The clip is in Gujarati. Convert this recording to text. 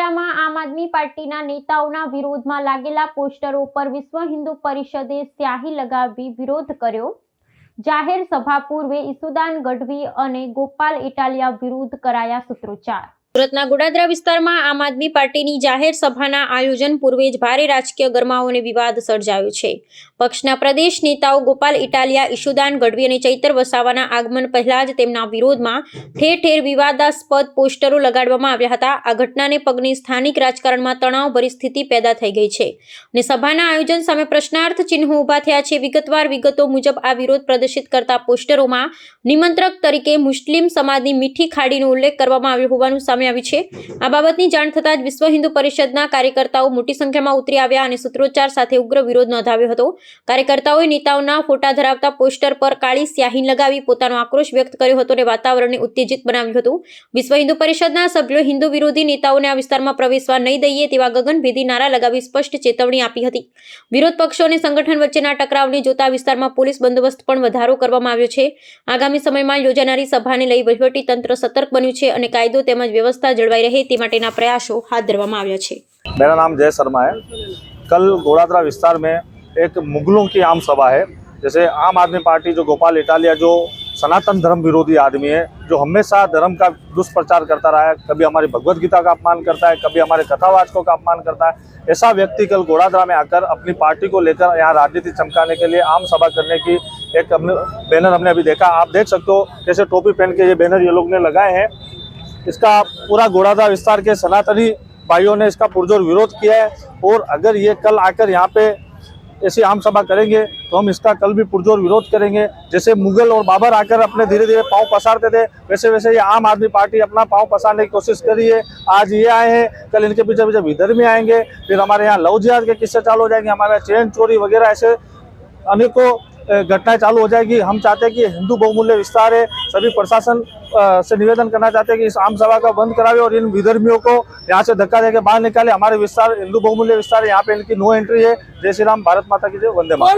ગોડાદરામાં આમ આદમી પાર્ટીના નેતાઓના વિરોધમાં લાગેલા પોસ્ટરો પર વિશ્વ હિન્દુ પરિષદે સ્યાહી લગાવી વિરોધ કર્યો। જાહેર સભા પૂર્વે ઈસુદાન ગઢવી અને ગોપાલ ઇટાલિયા વિરુદ્ધ કરાયા સૂત્રોચ્ચાર। સુરતના ગોડાદરા વિસ્તારમાં આમ આદમી પાર્ટીની જાહેર સભાના આયોજન પૂર્વે જ ભારે રાજકીય ગરમાવો અને વિવાદ સર્જાયો છે। પક્ષના પ્રદેશ નેતાઓ ગોપાલ ઇટાલિયા, ઈશુદાન ગઢવી અને ચૈતર વસાવાના આગમન પહેલા જ તેમના વિરોધમાં ઠેર ઠેર વિવાદાસ્પદ પોસ્ટરો લગાડવામાં આવ્યા હતા। આ ઘટનાને પગલે સ્થાનિક રાજકારણમાં તણાવભરી સ્થિતિ પેદા થઈ ગઈ છે અને સભાના આયોજન સામે પ્રશ્નાર્થ ચિહ્નો ઊભા થયા છે। વિગતવાર વિગતો મુજબ આ વિરોધ પ્રદર્શિત કરતા પોસ્ટરોમાં નિમંત્રક તરીકે મુસ્લિમ સમાજની મીઠી ખાડીનો ઉલ્લેખ કરવામાં આવ્યો હોવાનું સામે આવી છે। આ બાબતની જાણ થતાં જ વિશ્વ હિન્દુ પરિષદના કાર્યકર્તાઓ મોટી સંખ્યામાં ઉતરી આવ્યા અને સૂત્રોચ્ચાર સાથે ઉગ્ર વિરોધ નોંધાવ્યો હતો। કાર્યકર્તાઓએ નેતાઓના ફોટા ધરાવતા પોસ્ટર પર કાળી સ્યાહી લગાવી પોતાનો આક્રોશ વ્યક્ત કર્યો હતો અને વાતાવરણને ઉત્તેજિત બનાવ્યું હતું। વિશ્વ હિન્દુ પરિષદના સભ્યોએ હિન્દુ વિરોધી નેતાઓને આ વિસ્તારમાં પ્રવેશવા નહીં દઈએ તેવા ગગનભેદી નારા લગાવી સ્પષ્ટ ચેતવણી આપી હતી। વિરોધ પક્ષો અને સંગઠન વચ્ચેના ટકરાવને જોતા વિસ્તારમાં પોલીસ બંદોબસ્ત પણ વધારો કરવામાં આવ્યો છે। આગામી સમયમાં યોજાનારી સભાને લઈ વહીવટી તંત્ર સતર્ક બન્યું છે અને કાયદો તેમજ વ્યवस्था जलवाई रहे ते माटेना प्रयासों हाथ धरवामां आव्या छे। मेरा नाम जय शर्मा है। कल गोड़ादरा विस्तार में एक मुगलों की आम सभा है। जैसे आम आदमी पार्टी जो गोपाल इटालिया जो सनातन धर्म विरोधी आदमी है, जो हमेशा धर्म का दुष्प्रचार करता रहा है, कभी हमारी भगवत गीता का अपमान करता है, कभी हमारे कथावाचकों का अपमान करता है, ऐसा व्यक्ति कल गोड़ादरा में आकर अपनी पार्टी को लेकर यहाँ राजनीति चमकाने के लिए आम सभा करने की एक बैनर हमने अभी देखा। आप देख सकते हो कैसे टोपी पहन के ये बैनर ये लोग ने लगाए हैं। इसका पूरा गोड़ादरा विस्तार के सनातनी भाइयों ने इसका पुरजोर विरोध किया है और अगर ये कल आकर यहाँ पे ऐसी आम सभा करेंगे तो हम इसका कल भी पुरजोर विरोध करेंगे। जैसे मुगल और बाबर आकर अपने धीरे धीरे पाँव पसारते थे, वैसे वैसे ये आम आदमी पार्टी अपना पाँव पसारने की कोशिश करी है। आज ये आए हैं, कल इनके पीछे पीछे विधर्मी आएंगे, फिर हमारे यहाँ लव जिहाद के किस्से चालू हो जाएंगे, हमारे यहाँ चैन चोरी वगैरह ऐसे अनेकों घटनाएं चालू हो जाएगी। हम चाहते हैं कि हिंदू बहुमूल्य विस्तार है, सभी प्रशासन से निवेदन करना चाहते हैं कि इस आम सभा का बंद करावे और इन विधर्मियों को यहाँ से धक्का देके बाहर निकाले। हमारे विस्तार हिंदू बहुमूल्य विस्तार है, यहाँ पे इनकी नो एंट्री है। जय श्री राम, भारत माता की जय, वंदे मातरम।